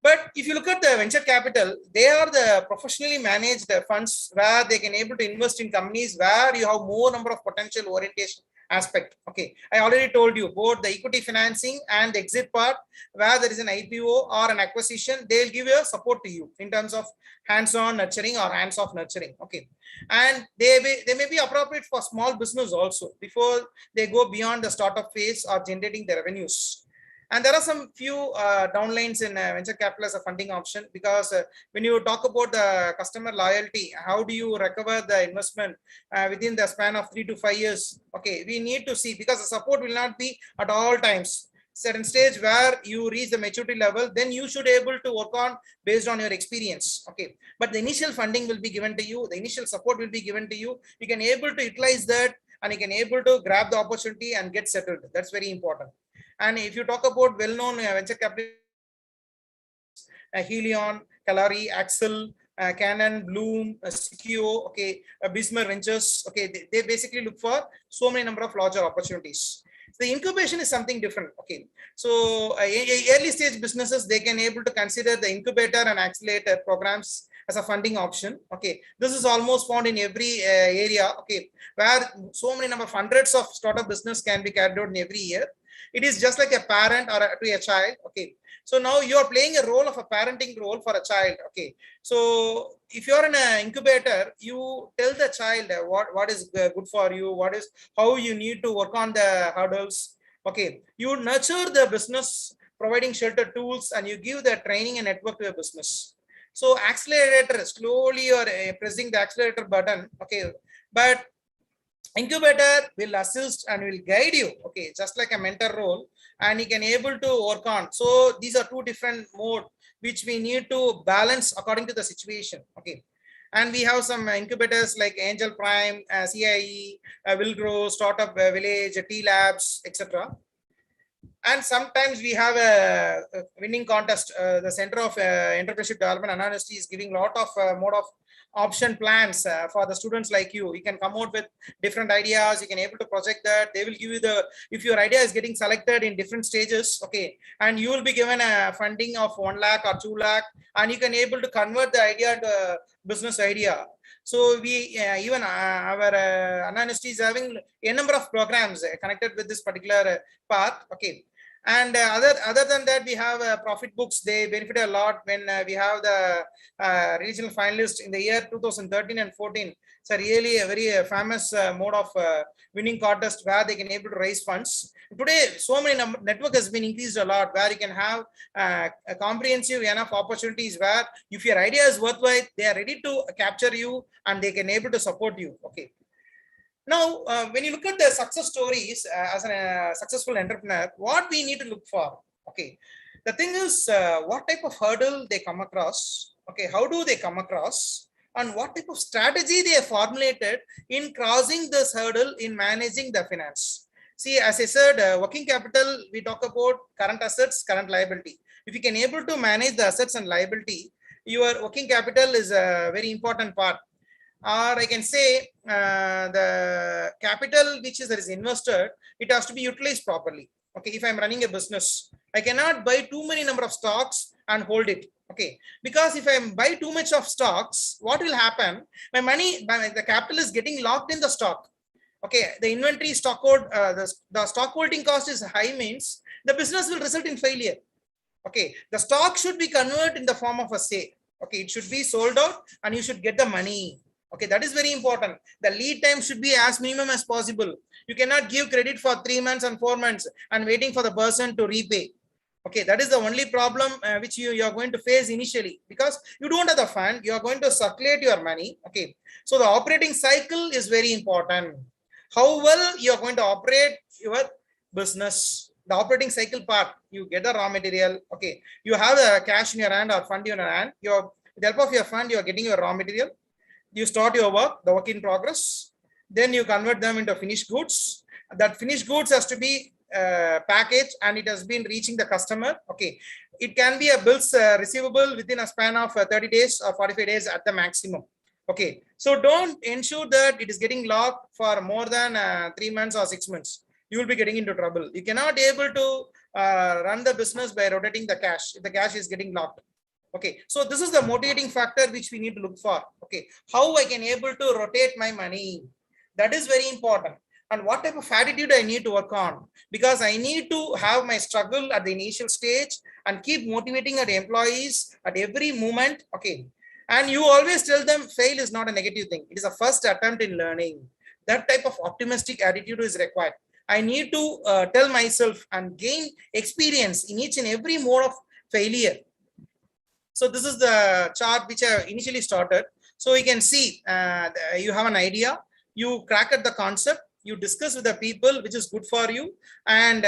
But if you look at the venture capital, they are the professionally managed funds where they can able to invest in companies where you have more number of potential orientation aspect. Okay, I already told you both the equity financing and the exit part, where there is an IPO or an acquisition, they'll give you a support to you in terms of hands-on nurturing or hands-off nurturing. Okay, and they may be appropriate for small business also before they go beyond the startup phase or generating the revenues. And there are some few downlines in venture capital as a funding option, because when you talk about the customer loyalty, how do you recover the investment within the span of 3 to 5 years? Okay, we need to see, because the support will not be at all times. Certain stage where you reach the maturity level, then you should able to work on based on your experience. Okay, but the initial funding will be given to you, the initial support will be given to you. You can able to utilize that, and you can able to grab the opportunity and get settled. That's very important. And if you talk about well-known venture capital, Helion, Kalari, Axel, Canon, Bloom, Sikio, okay, Bismarck Ventures, okay, they basically look for so many number of larger opportunities. The incubation is something different. Okay, so early stage businesses, they can able to consider the incubator and accelerator programs as a funding option. Okay, this is almost found in every area. Okay, where so many number of hundreds of startup business can be carried out in every year. It is just like a parent or to a child. Okay, so now you are playing a role of a parenting role for a child. Okay, so if you are in an incubator, you tell the child what is good for you, what is how you need to work on the hurdles. Okay, you nurture the business, providing shelter tools, and you give the training and network to a business. So accelerator, slowly you are pressing the accelerator button. Okay, but incubator will assist and will guide you. Okay, just like a mentor role, and he can able to work on. So these are two different mode which we need to balance according to the situation. Okay, and we have some incubators like Angel Prime, CIE, Will Grow, Startup Village, T Labs, etc. And sometimes we have a winning contest. The Center of Entrepreneurship Development and Honesty is giving a lot of mode of option plans for the students like you. You can come out with different ideas. You can able to project that. They will give you the, if your idea is getting selected in different stages, okay, and you will be given a funding of 1 lakh or 2 lakh, and you can able to convert the idea into a business idea. So we even our Honesty is having a number of programs connected with this particular path. Okay. And other than that, we have profit books. They benefit a lot when we have the regional finalists in the year 2013 and 14. It's a really a very famous mode of winning contest where they can able to raise funds. Today, so many network has been increased a lot, where you can have a comprehensive enough opportunities where if your idea is worthwhile, they are ready to capture you and they can able to support you. Okay. Now, when you look at the success stories as a successful entrepreneur, what we need to look for? Okay, the thing is, what type of hurdle they come across? Okay, how do they come across? And what type of strategy they have formulated in crossing this hurdle in managing the finance? See, as I said, working capital, we talk about current assets, current liability. If you can able to manage the assets and liability, your working capital is a very important part. Or I can say the capital which is invested, it has to be utilized properly. Okay, if I'm running a business, I cannot buy too many number of stocks and hold it. Okay, because if I buy too much of stocks, what will happen? My money, the capital is getting locked in the stock. Okay, the inventory stock hold, the stock holding cost is high, means the business will result in failure. Okay, the stock should be converted in the form of a sale. Okay, it should be sold out and you should get the money. Okay, that is very important. The lead time should be as minimum as possible. You cannot give credit for 3 months and 4 months and waiting for the person to repay. Okay, that is the only problem which you are going to face initially, because you don't have the fund. You are going to circulate your money. Okay, so the operating cycle is very important. How well you are going to operate your business. The operating cycle part, you get the raw material. Okay, you have the cash in your hand or fund in your hand. With the help of your fund, you are getting your raw material. You start your work, the work in progress, then you convert them into finished goods. That finished goods has to be package and it has been reaching the customer. Okay, it can be a bills receivable within a span of 30 days or 45 days at the maximum. Okay, so don't ensure that it is getting locked for more than 3 months or 6 months. You will be getting into trouble. You cannot be able to run the business by rotating the cash if the cash is getting locked. Okay, so this is the motivating factor which we need to look for. Okay, how I can able to rotate my money, that is very important. And what type of attitude I need to work on, because I need to have my struggle at the initial stage and keep motivating our employees at every moment. Okay, and you always tell them fail is not a negative thing, it is a first attempt in learning. That type of optimistic attitude is required. I need to tell myself and gain experience in each and every mode of failure. So this is the chart which I initially started. So you can see you have an idea, you crack at the concept, you discuss with the people which is good for you, and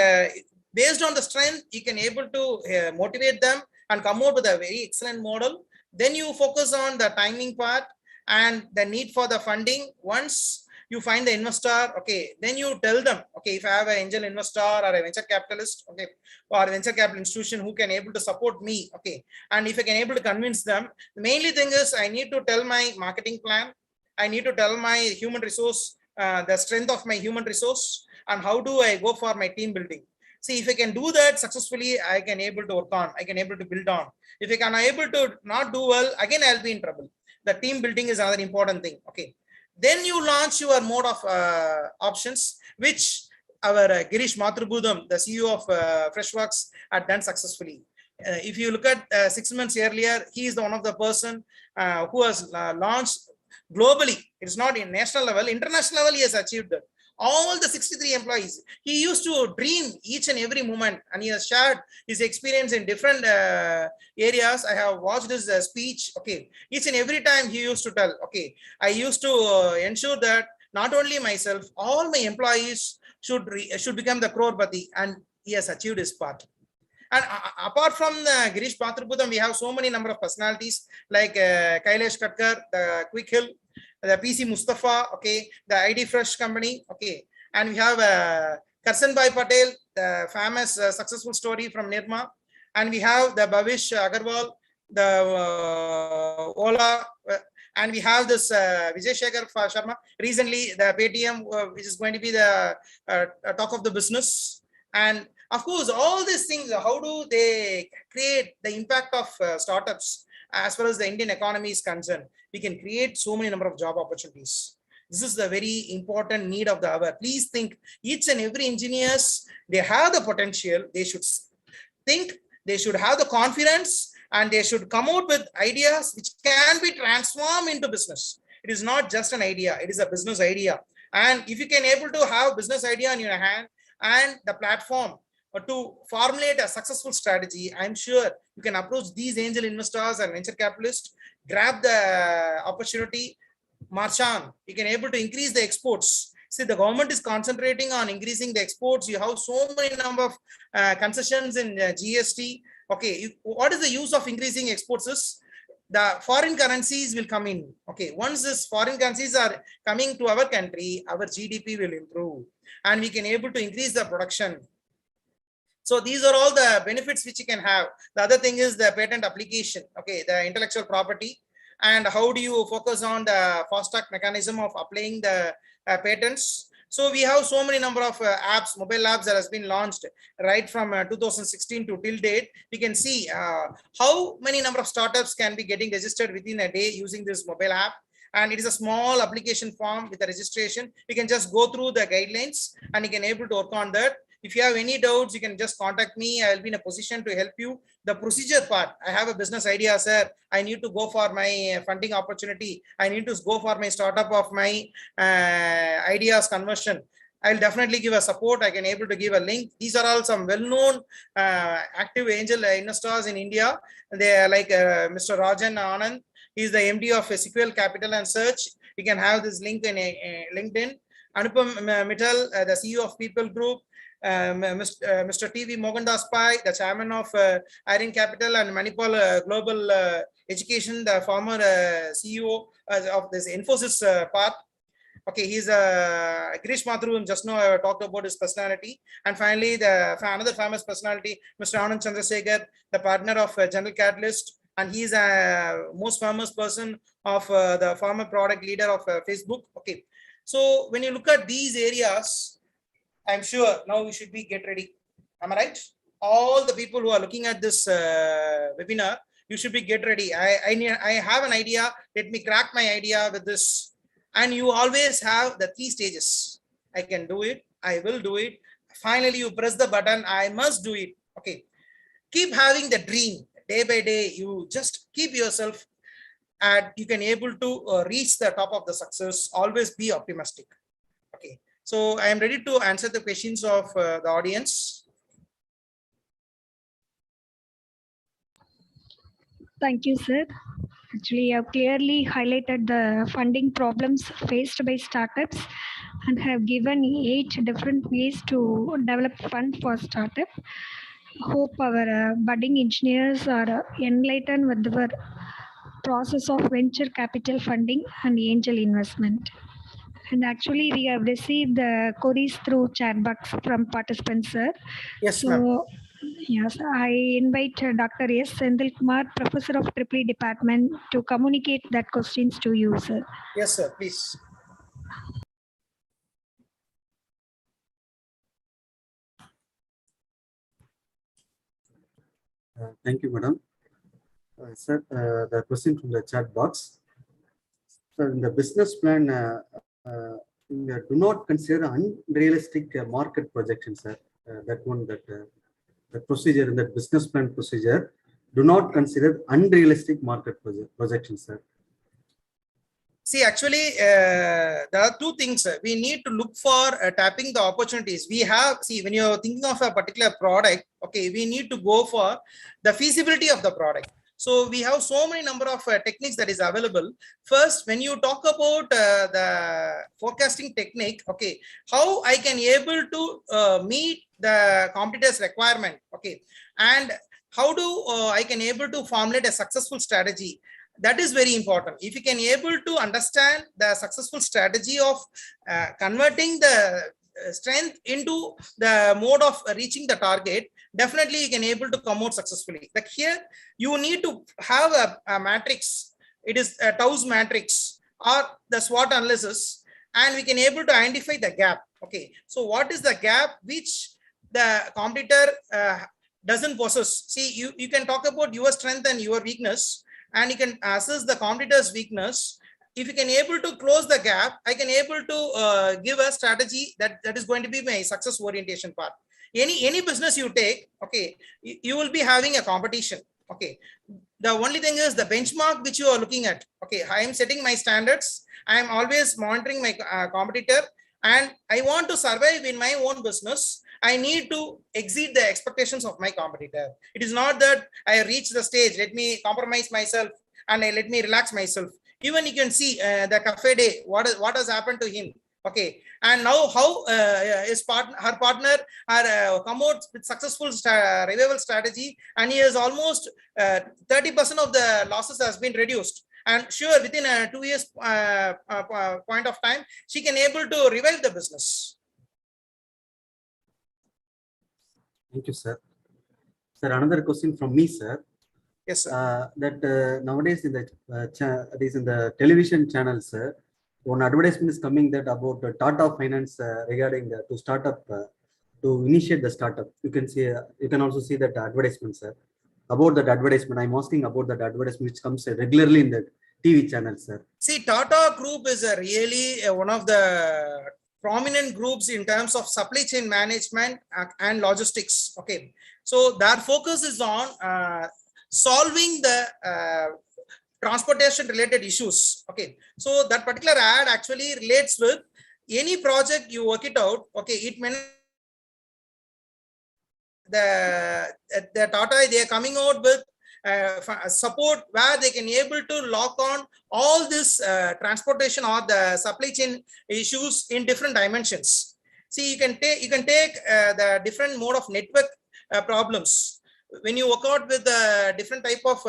based on the strength you can able to motivate them and come out with a very excellent model. Then you focus on the timing part and the need for the funding. Once you find the investor, okay, then you tell them, okay, if I have an angel investor or a venture capitalist, okay, or a venture capital institution who can able to support me, okay, and if I can able to convince them, the mainly thing is I need to tell my marketing plan, I need to tell my human resource, the strength of my human resource, and how do I go for my team building. See, if I can do that successfully, I can able to work on, I can able to build on. If I can able to not do well, again I'll be in trouble. The team building is another important thing. Okay, then you launch your mode of options, which our Girish Mathrubootham, the CEO of Freshworks, had done successfully. If you look at 6 months earlier, he is the one of the person who has launched globally. It's not in national level, international level he has achieved that. All the 63 employees, he used to dream each and every moment, and he has shared his experience in different areas. I have watched his speech. Okay, each and every time he used to tell, okay, I used to ensure that not only myself, all my employees should become the crorepati, and he has achieved his part. And apart from Girish Mathrubootham, we have so many number of personalities like Kailash Katkar, the Quick Hill, the PC MUSTAFA, okay, the ID Fresh company, okay, and we have Karsanbhai Patel, the famous successful story from Nirma, and we have the Bhavish Agarwal, the Ola, and we have this VIJAY SHEKHAR, recently the PAYTM, which is going to be the talk of the business. And of course, all these things, how do they create the impact of startups as far as the Indian economy is concerned? We can create so many number of job opportunities. This is the very important need of the hour. Please think, each and every engineers, they have the potential. They should think, they should have the confidence, and they should come out with ideas which can be transformed into business. It is not just an idea, it is a business idea. And if you can able to have business idea in your hand and the platform to formulate a successful strategy, I'm sure you can approach these angel investors and venture capitalists, grab the opportunity, march on. You can able to increase the exports. See, the government is concentrating on increasing the exports. You have so many number of concessions in GST. Okay, what is the use of increasing exports is the foreign currencies will come in. Okay, once this foreign currencies are coming to our country, our GDP will improve and we can able to increase the production. So these are all the benefits which you can have. The other thing is the patent application, okay, the intellectual property, and how do you focus on the fast track mechanism of applying the patents. So we have so many number of apps, mobile apps that has been launched right from 2016 to till date. We can see how many number of startups can be getting registered within a day using this mobile app. And it is a small application form with a registration. You can just go through the guidelines and you can able to work on that. If you have any doubts, you can just contact me. I will be in a position to help you. The procedure part, I have a business idea, sir. I need to go for my funding opportunity. I need to go for my startup of my ideas conversion. I'll definitely give a support. I can able to give a link. These are all some well-known active angel investors in India. They are like Mr. Rajan Anand. He's the MD of SQL Capital and Search. You can have this link in LinkedIn. Anupam Mittal, the CEO of People Group. Mr. TV Mohandas Pai, the chairman of Iron Capital and Manipal Global Education, the former CEO of this Infosys part. Okay, he's Girish Mathurum. Just now I talked about his personality. And finally, another famous personality, Mr. Anand Chandrasekhar, the partner of General Catalyst. And he's a most famous person of the former product leader of Facebook. Okay. So when you look at these areas, I'm sure now we should be get ready. Am I right? All the people who are looking at this webinar, you should be get ready. I have an idea. Let me crack my idea with this. And you always have the 3 stages. I can do it. I will do it. Finally, you press the button. I must do it. Okay. Keep having the dream day by day. You just keep yourself and you can able to reach the top of the success. Always be optimistic. Okay. So I am ready to answer the questions of the audience. Thank you, sir. Actually, you have clearly highlighted the funding problems faced by startups and have given 8 different ways to develop fund for startup. Hope our budding engineers are enlightened with the process of venture capital funding and angel investment. And actually, we have received the queries through chat box from participants, sir. Yes, ma'am. So, yes, I invite Dr. S. Sendil Kumar, Professor of EEE Department, to communicate that questions to you, sir. Yes, sir, please. Thank you, madam. Sir, the question from the chat box. So in the business plan, do not consider unrealistic market projections, sir. That one, the procedure in that business plan procedure, do not consider unrealistic market projections, sir. See, actually, there are 2 things. We need to look for tapping the opportunities. We have, see, when you're thinking of a particular product, okay, we need to go for the feasibility of the product. So we have so many number of techniques that is available. First, when you talk about the forecasting technique, okay, how I can able to meet the competitors' requirement, okay, and how do I can able to formulate a successful strategy. That is very important. If you can able to understand the successful strategy of converting the strength into the mode of reaching the target, definitely you can able to come out successfully. Like here, you need to have a matrix. It is a Tau's matrix or the SWOT analysis, and we can able to identify the gap. Okay, so what is the gap which the competitor doesn't possess? See, you can talk about your strength and your weakness, and you can assess the competitor's weakness. If you can able to close the gap, I can able to give a strategy that is going to be my success orientation part. Any business you take, okay, you will be having a competition. Okay, the only thing is the benchmark which you are looking at. Okay, I am setting my standards. I am always monitoring my competitor, and I want to survive in my own business. I need to exceed the expectations of my competitor. It is not that I reach the stage, let me compromise myself and let me relax myself. Even you can see the cafe day, what has happened to him. Okay, and now how her partner come out with successful revival strategy, and he has almost 30% of the losses has been reduced. And sure, within a 2 years point of time, she can able to revive the business. Thank you, sir. Sir, another question from me, sir. Yes, sir. That nowadays in the television channels, sir, one advertisement is coming that about Tata Finance regarding to start up, to initiate the startup. You can see, you can also see that advertisement, sir. About that advertisement, I'm asking about that advertisement which comes regularly in the TV channel, sir. See, Tata Group is really one of the prominent groups in terms of supply chain management and logistics. Okay, so their focus is on solving the transportation related issues. Okay, so that particular ad actually relates with any project you work it out. Okay, it may the Tata, they are coming out with support where they can able to lock on all this transportation or the supply chain issues in different dimensions. See, you can take the different mode of network problems. When you work out with the different type of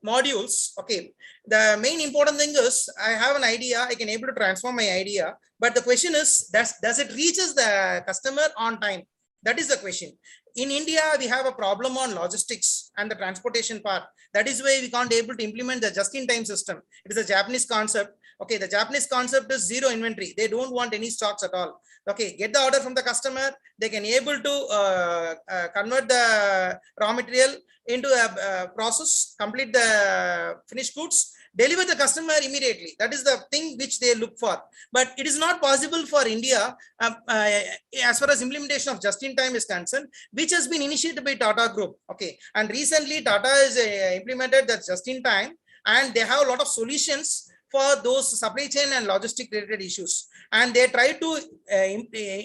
modules. Okay, the main important thing is I have an idea, I can able to transform my idea, but the question is, does it reaches the customer on time? That is the question. In India, we have a problem on logistics and the transportation part. That is why we can't able to implement the just-in-time system. It is a Japanese concept. Okay, the Japanese concept is zero inventory. They don't want any stocks at all. Okay, get the order from the customer. They can able to convert the raw material into a process, complete the finished goods, deliver the customer immediately. That is the thing which they look for. But it is not possible for India as far as implementation of just-in-time is concerned, which has been initiated by Tata Group. Okay, and recently Tata is implemented that just-in-time, and they have a lot of solutions for those supply chain and logistic related issues, and they try to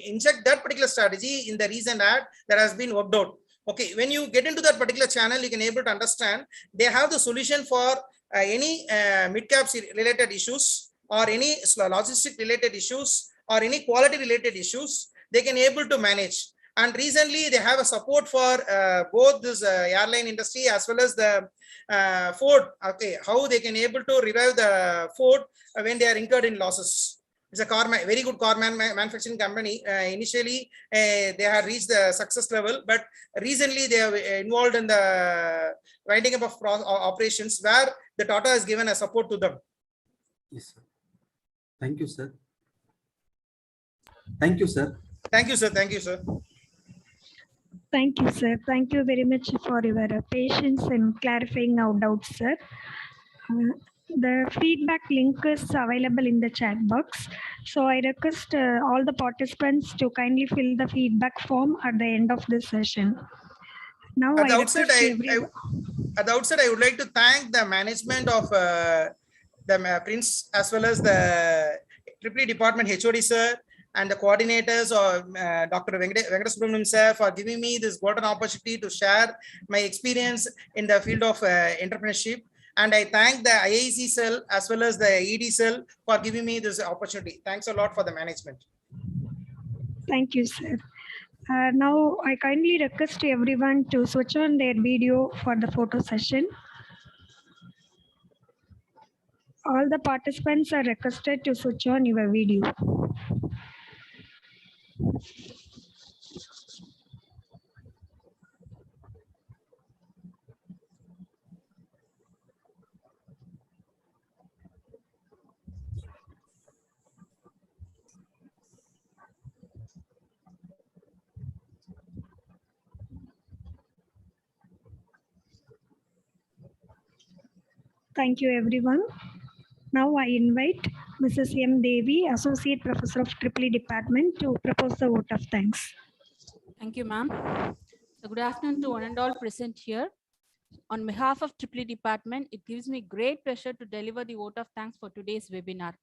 inject that particular strategy in the recent ad that has been worked out. Okay, when you get into that particular channel, you can able to understand they have the solution for any mid-caps related issues, or any logistic related issues, or any quality related issues, they can able to manage. And recently they have a support for both this airline industry as well as the Ford. Okay, how they can able to revive the Ford when they are incurred in losses. It's a very good car manufacturing company. Initially, they had reached the success level, but recently they are involved in the winding up of operations where the Tata has given a support to them. Yes, sir. Thank you, sir. Thank you, sir. Thank you, sir. Thank you, sir. Thank you, sir. Thank you very much for your patience in clarifying our doubts, sir. The feedback link is available in the chat box. So I request all the participants to kindly fill the feedback form at the end of this session. Now, at the outset, I would like to thank the management of the Prince as well as the EEE department HOD sir and the coordinators or Dr. Venkata sir for giving me this golden opportunity to share my experience in the field of entrepreneurship. And I thank the IIC cell as well as the ED cell for giving me this opportunity. Thanks a lot for the management. Thank you, sir. Now, I kindly request everyone to switch on their video for the photo session. All the participants are requested to switch on your video. Thank you, everyone. Now I invite Mrs. M. Devi, Associate Professor of EEE Department, to propose the vote of thanks. Thank you, ma'am. So good afternoon to one and all present here. On behalf of EEE Department, it gives me great pleasure to deliver the vote of thanks for today's webinar.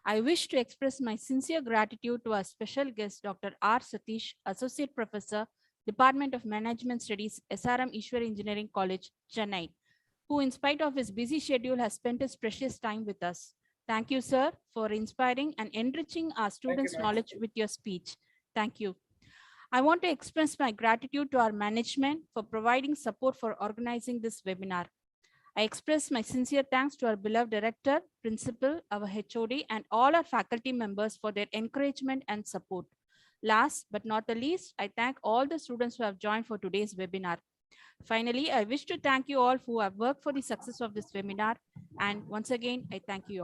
I wish to express my sincere gratitude to our special guest, Dr. R. Satish, Associate Professor, Department of Management Studies, SRM Ishwar Engineering College, Chennai, who in spite of his busy schedule has spent his precious time with us. Thank you, sir, for inspiring and enriching our students' knowledge with your speech. Thank you. I want to express my gratitude to our management for providing support for organizing this webinar. I express my sincere thanks to our beloved director, principal, our HOD, and all our faculty members for their encouragement and support. Last but not the least, I thank all the students who have joined for today's webinar. Finally, I wish to thank you all who have worked for the success of this webinar. And once again, I thank you all.